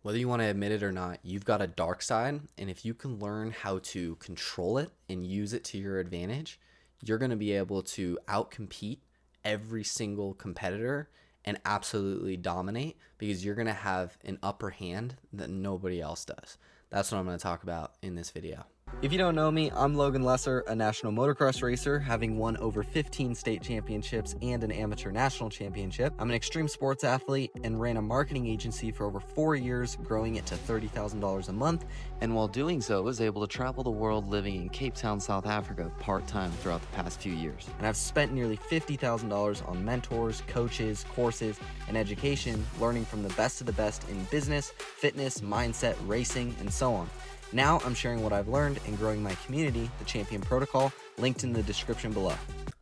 Whether you want to admit it or not, you've got a dark side. And if you can learn how to control it and use it to your advantage, you're going to be able to outcompete every single competitor and absolutely dominate because you're going to have an upper hand that nobody else does. That's what I'm going to talk about in this video. If you don't know me, I'm Logan Lesser, a national motocross racer, having won over 15 state championships and an amateur national championship. I'm an extreme sports athlete and ran a marketing agency for over 4 years, growing it to $30,000 a month. And while doing so, was able to travel the world living in Cape Town, South Africa, part-time throughout the past few years. And I've spent nearly $50,000 on mentors, coaches, courses, and education, learning from the best of the best in business, fitness, mindset, racing, and so on. Now I'm sharing what I've learned and growing my community, the Champion Protocol, linked in the description below.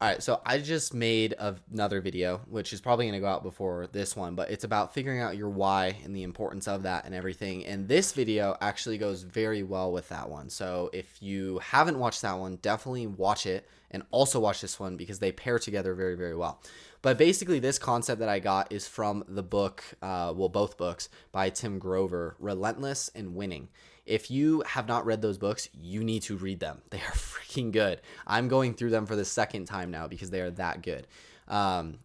All right, so I just made another video, which is probably going to go out before this one, but it's about figuring out your why and the importance of that and everything. And this video actually goes very well with that one. So if you haven't watched that one, definitely watch it and also watch this one because they pair together very, very well. But basically, this concept that I got is from the book, both books by Tim Grover, Relentless and Winning. If you have not read those books, you need to read them. They are freaking good. I'm going through them for the second time now because they are that good. But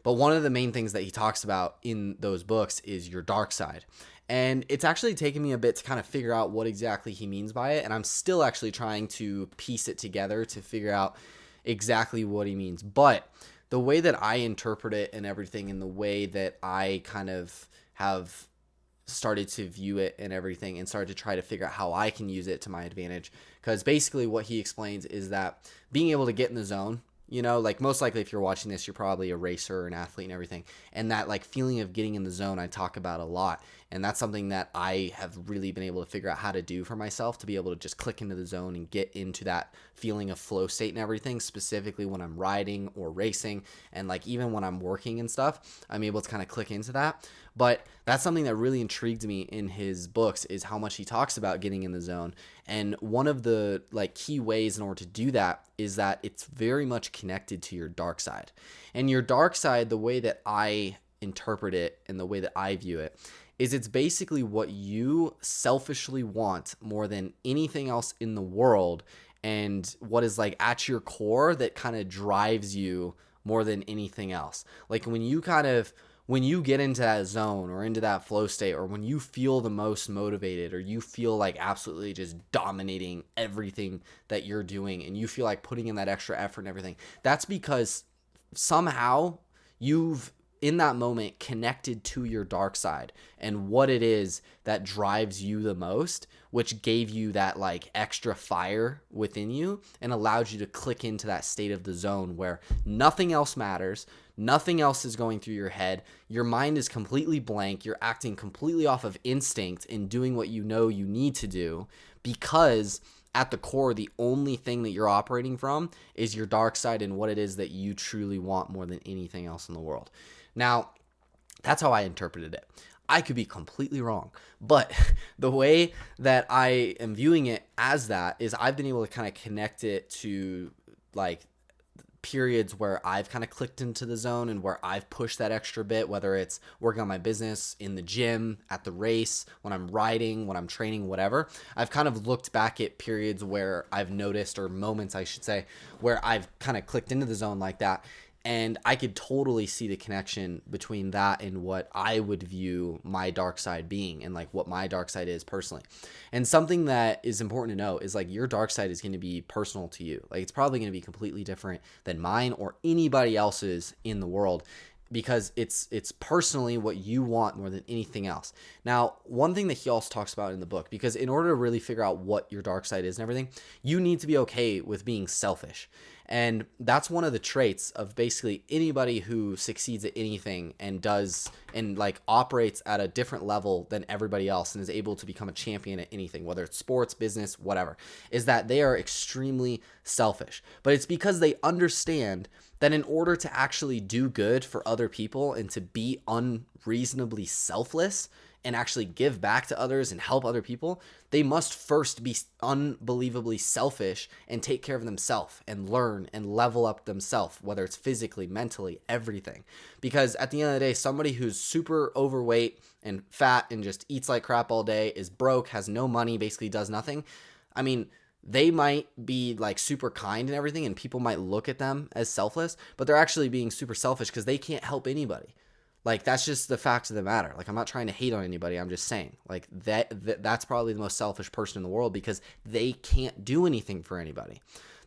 one of the main things that he talks about in those books is your dark side. And it's actually taken me a bit to kind of figure out what exactly he means by it. And I'm still actually trying to piece it together to figure out exactly what he means. But the way that I interpret it and everything, and the way that I kind of have started to view it and everything and started to try to figure out how I can use it to my advantage. Because basically what he explains is that being able to get in the zone, like most likely if you're watching this, you're probably a racer or an athlete and everything. And that like feeling of getting in the zone, I talk about a lot. And that's something that I have really been able to figure out how to do for myself, to be able to just click into the zone and get into that feeling of flow state and everything, specifically when I'm riding or racing. And like even when I'm working and stuff, I'm able to kind of click into that. But that's something that really intrigued me in his books, is how much he talks about getting in the zone. And one of the like key ways in order to do that is that it's very much connected to your dark side. And your dark side, the way that I interpret it and the way that I view it, is it's basically what you selfishly want more than anything else in the world, and what is like at your core that kind of drives you more than anything else. Like when you get into that zone or into that flow state, or when you feel the most motivated, or you feel like absolutely just dominating everything that you're doing, and you feel like putting in that extra effort and everything, that's because somehow you've in that moment connected to your dark side and what it is that drives you the most, which gave you that like extra fire within you and allowed you to click into that state of the zone where nothing else matters. Nothing else is going through your head. Your mind is completely blank. You're acting completely off of instinct and doing what you know you need to do, because at the core, the only thing that you're operating from is your dark side and what it is that you truly want more than anything else in the world. Now, that's how I interpreted it. I could be completely wrong, but the way that I am viewing it as that is I've been able to kind of connect it to like periods where I've kind of clicked into the zone and where I've pushed that extra bit, whether it's working on my business, in the gym, at the race, when I'm riding, when I'm training, whatever. I've kind of looked back at periods where I've noticed, or moments I should say, where I've kind of clicked into the zone like that. And I could totally see the connection between that and what I would view my dark side being, and like what my dark side is personally. And something that is important to know is like your dark side is going to be personal to you. Like it's probably going to be completely different than mine or anybody else's in the world, because it's personally what you want more than anything else. Now, one thing that he also talks about in the book, because in order to really figure out what your dark side is and everything, you need to be okay with being selfish. And that's one of the traits of basically anybody who succeeds at anything and does and like operates at a different level than everybody else and is able to become a champion at anything, whether it's sports, business, whatever, is that they are extremely selfish. But it's because they understand that in order to actually do good for other people and to be unreasonably selfless and actually give back to others and help other people, they must first be unbelievably selfish and take care of themselves and learn and level up themselves, whether it's physically, mentally, everything. Because at the end of the day, somebody who's super overweight and fat and just eats like crap all day, is broke, has no money, basically does nothing, I mean, they might be like super kind and everything, and people might look at them as selfless, but they're actually being super selfish because they can't help anybody. Like, that's just the facts of the matter. Like, I'm not trying to hate on anybody. I'm just saying, like, that's probably the most selfish person in the world because they can't do anything for anybody.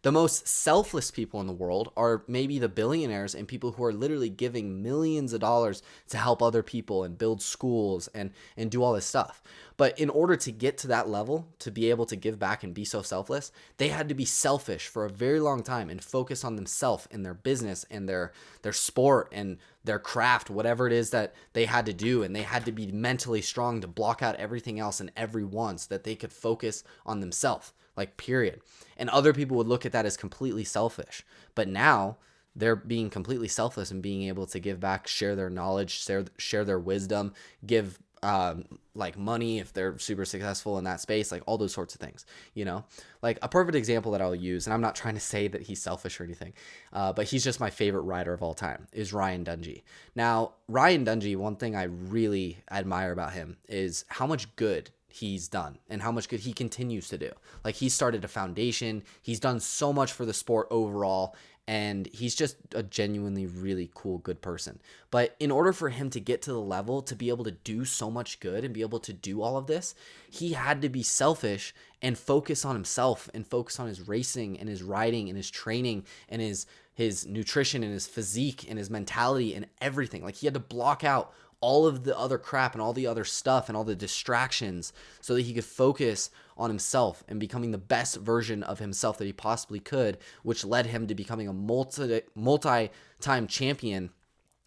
The most selfless people in the world are maybe the billionaires and people who are literally giving millions of dollars to help other people and build schools and do all this stuff. But in order to get to that level, to be able to give back and be so selfless, they had to be selfish for a very long time and focus on themselves and their business and their sport and their craft, whatever it is that they had to do. And they had to be mentally strong to block out everything else and everyone so that they could focus on themselves, like, period. And other people would look at that as completely selfish. But now they're being completely selfless and being able to give back, share their knowledge, share their wisdom, give like money if they're super successful in that space, like all those sorts of things, you know. Like, a perfect example that I'll use, and I'm not trying to say that he's selfish or anything, but he's just my favorite rider of all time, is Ryan Dungey. Now, Ryan Dungey, one thing I really admire about him is how much good he's done and how much good he continues to do. Like, he started a foundation, he's done so much for the sport overall, and he's just a genuinely really cool, good person. But in order for him to get to the level to be able to do so much good and be able to do all of this, he had to be selfish and focus on himself and focus on his racing and his riding and his training and his nutrition and his physique and his mentality and everything. Like, he had to block out all of the other crap and all the other stuff and all the distractions so that he could focus on himself and becoming the best version of himself that he possibly could, which led him to becoming a multi-time champion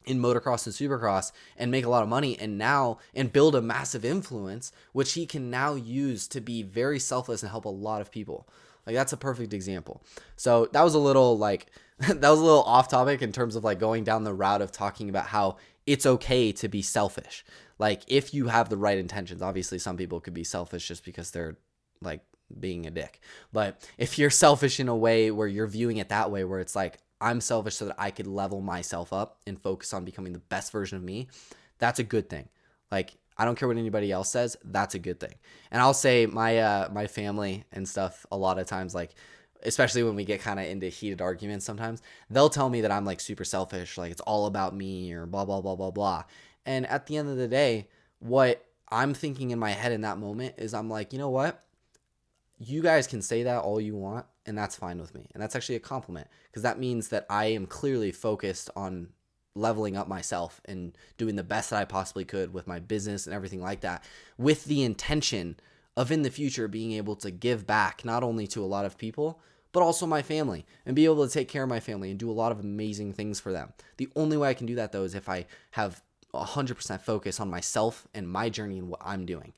in motocross and supercross and make a lot of money and build a massive influence, which he can now use to be very selfless and help a lot of people. Like, that's a perfect example. So that was a little off topic in terms of like going down the route of talking about how it's okay to be selfish. Like, if you have the right intentions, obviously some people could be selfish just because they're like being a dick. But if you're selfish in a way where you're viewing it that way, where it's like, I'm selfish so that I could level myself up and focus on becoming the best version of me, that's a good thing. Like, I don't care what anybody else says, that's a good thing. And I'll say my family and stuff a lot of times, like, especially when we get kind of into heated arguments sometimes, they'll tell me that I'm like super selfish, like it's all about me or blah, blah, blah, blah, blah. And at the end of the day, what I'm thinking in my head in that moment is I'm like, you know what? You guys can say that all you want, and that's fine with me. And that's actually a compliment because that means that I am clearly focused on leveling up myself and doing the best that I possibly could with my business and everything like that, with the intention of in the future being able to give back not only to a lot of people, but also my family and be able to take care of my family and do a lot of amazing things for them. The only way I can do that, though, is if I have 100% focus on myself and my journey and what I'm doing.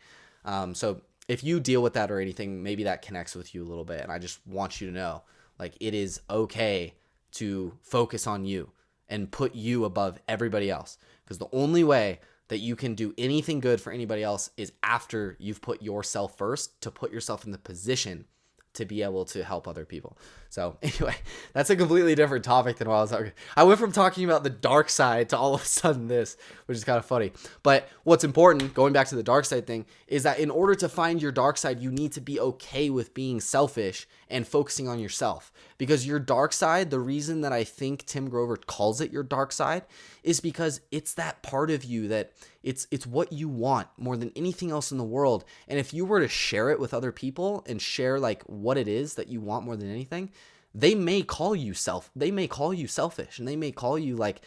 So if you deal with that or anything, maybe that connects with you a little bit. And I just want you to know, like, it is okay to focus on you and put you above everybody else. Because the only way that you can do anything good for anybody else is after you've put yourself first, to put yourself in the position to be able to help other people. So anyway, that's a completely different topic than what I was talking. I went from talking about the dark side to all of a sudden this, which is kind of funny. But what's important, going back to the dark side thing, is that in order to find your dark side, you need to be okay with being selfish and focusing on yourself. Because your dark side, the reason that I think Tim Grover calls it your dark side is because it's that part of you that it's what you want more than anything else in the world. And if you were to share it with other people and share like what it is that you want more than anything, they may call you selfish, and they may call you like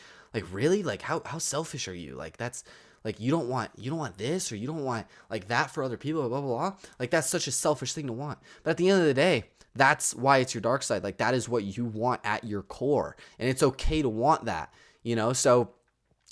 really, like how selfish are you? Like, that's like, you don't want this, or you don't want like that for other people, blah, blah, blah. Like, that's such a selfish thing to want. But at the end of the day, that's why it's your dark side. Like, that is what you want at your core. And it's okay to want that, you know? So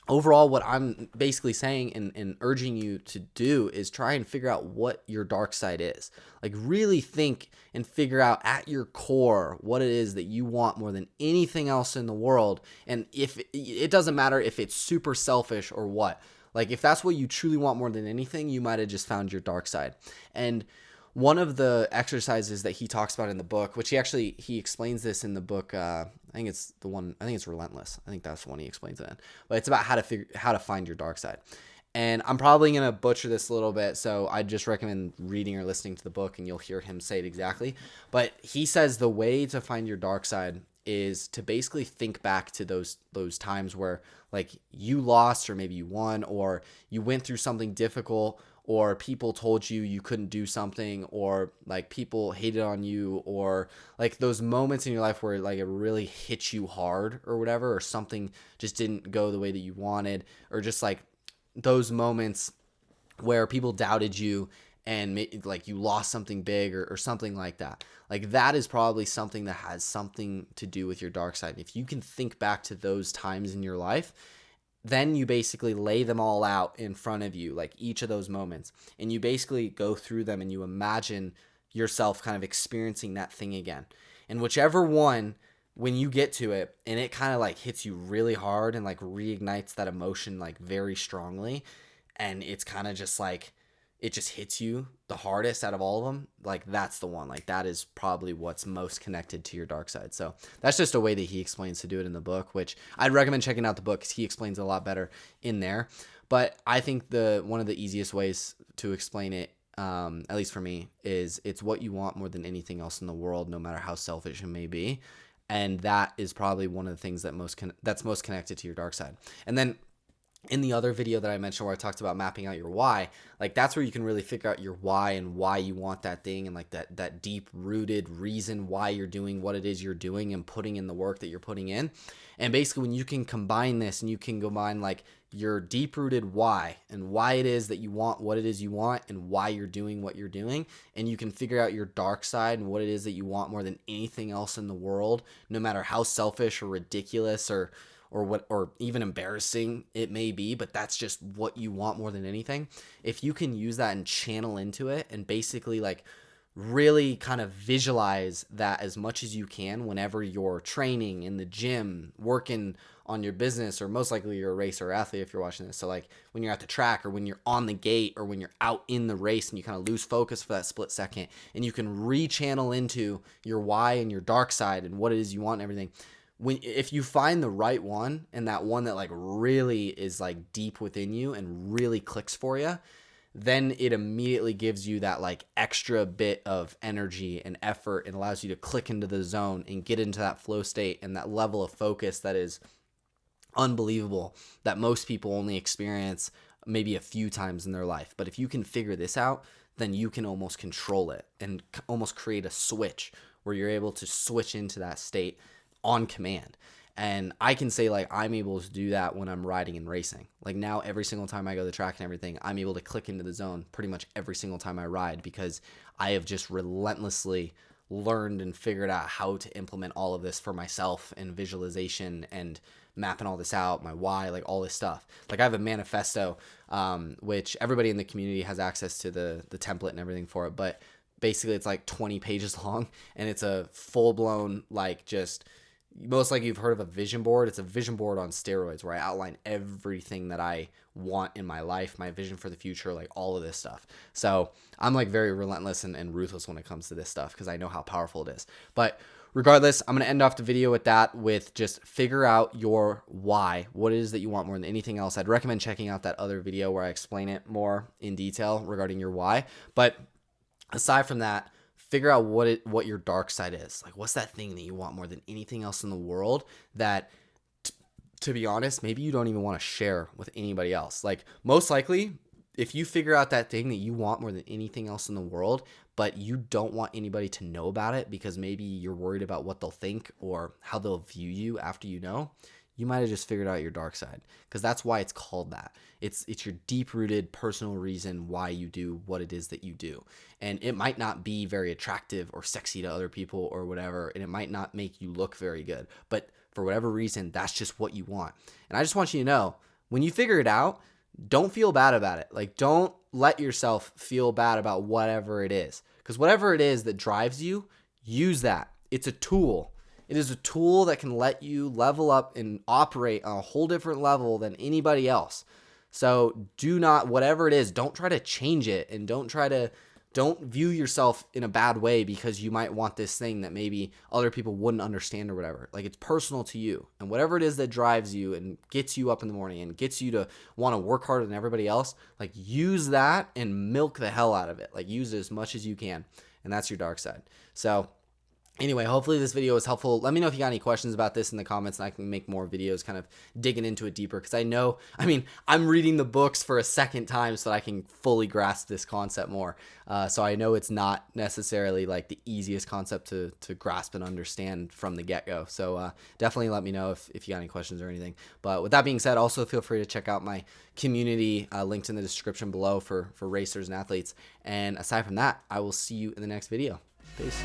overall, what I'm basically saying and urging you to do is try and figure out what your dark side is. Like, really think and figure out at your core what it is that you want more than anything else in the world. And if it doesn't matter if it's super selfish or what, Like if that's what you truly want more than anything, you might have just found your dark side. And one of the exercises that he talks about in the book, which he explains this in the book, I think it's Relentless. I think that's the one he explains it in. But it's about how to find your dark side. And I'm probably going to butcher this a little bit, so I just recommend reading or listening to the book and you'll hear him say it exactly. But he says the way to find your dark side is to basically think back to those times where like you lost or maybe you won or you went through something difficult or people told you you couldn't do something or like people hated on you or like those moments in your life where like it really hit you hard or whatever, or something just didn't go the way that you wanted, or just like those moments where people doubted you and like you lost something big or something like that. Like that is probably something that has something to do with your dark side. If you can think back to those times in your life, then you basically lay them all out in front of you, like each of those moments, and you basically go through them and you imagine yourself kind of experiencing that thing again. And whichever one, when you get to it and it kind of like hits you really hard and like reignites that emotion like very strongly, and it's kind of just like it just hits you the hardest out of all of them, like that's the one. Like that is probably what's most connected to your dark side. So that's just a way that he explains to do it in the book, which I'd recommend checking out the book because he explains it a lot better in there. But I think one of the easiest ways to explain it, at least for me, is it's what you want more than anything else in the world, no matter how selfish it may be. And that is probably one of the things that that's most connected to your dark side. And then in the other video that I mentioned where I talked about mapping out your why, like that's where you can really figure out your why and why you want that thing, and like that deep rooted reason why you're doing what it is you're doing and putting in the work that you're putting in. And basically when you can combine this and you can combine like your deep rooted why and why it is that you want what it is you want and why you're doing what you're doing, and you can figure out your dark side and what it is that you want more than anything else in the world, no matter how selfish or ridiculous or even embarrassing it may be, but that's just what you want more than anything. If you can use that and channel into it and basically like really kind of visualize that as much as you can whenever you're training in the gym, working on your business, or most likely you're a racer or athlete if you're watching this. So like when you're at the track or when you're on the gate or when you're out in the race and you kind of lose focus for that split second, and you can re-channel into your why and your dark side and what it is you want and everything. If you find the right one, and that one that like really is like deep within you and really clicks for you, then it immediately gives you that like extra bit of energy and effort and allows you to click into the zone and get into that flow state and that level of focus that is unbelievable, that most people only experience maybe a few times in their life. But if you can figure this out, then you can almost control it and almost create a switch where you're able to switch into that state on command. And I can say like I'm able to do that when I'm riding and racing. Like now every single time I go to the track and everything, I'm able to click into the zone pretty much every single time I ride, because I have just relentlessly learned and figured out how to implement all of this for myself, and visualization and mapping all this out, my why, like all this stuff. Like I have a manifesto, which everybody in the community has access to the template and everything for it. But basically it's like 20 pages long, and it's a full blown like just most likely you've heard of a vision board. It's a vision board on steroids where I outline everything that I want in my life, my vision for the future, like all of this stuff. So I'm like very relentless and ruthless when it comes to this stuff because I know how powerful it is. But regardless, I'm going to end off the video with that, with just figure out your why, what it is that you want more than anything else. I'd recommend checking out that other video where I explain it more in detail regarding your why. But aside from that, figure out what your dark side is. Like, what's that thing that you want more than anything else in the world that, to be honest, maybe you don't even want to share with anybody else. Like, most likely, if you figure out that thing that you want more than anything else in the world, but you don't want anybody to know about it because maybe you're worried about what they'll think or how they'll view you after you know, you might have just figured out your dark side, because that's why it's called that. It's your deep-rooted personal reason why you do what it is that you do. And it might not be very attractive or sexy to other people or whatever, and it might not make you look very good, but for whatever reason, that's just what you want. And I just want you to know, when you figure it out, don't feel bad about it. Like, don't let yourself feel bad about whatever it is, because whatever it is that drives you, use that. It's a tool. It is a tool that can let you level up and operate on a whole different level than anybody else. So do not, whatever it is, don't try to change it, and don't view yourself in a bad way because you might want this thing that maybe other people wouldn't understand or whatever. Like, it's personal to you, and whatever it is that drives you and gets you up in the morning and gets you to want to work harder than everybody else, like, use that and milk the hell out of it. Like, use it as much as you can, and that's your dark side. So anyway, hopefully this video was helpful. Let me know if you got any questions about this in the comments, and I can make more videos kind of digging into it deeper, because I'm reading the books for a second time so that I can fully grasp this concept more. So I know it's not necessarily like the easiest concept to grasp and understand from the get-go. So definitely let me know if you got any questions or anything. But with that being said, also feel free to check out my community, linked in the description below for racers and athletes. And aside from that, I will see you in the next video. Peace.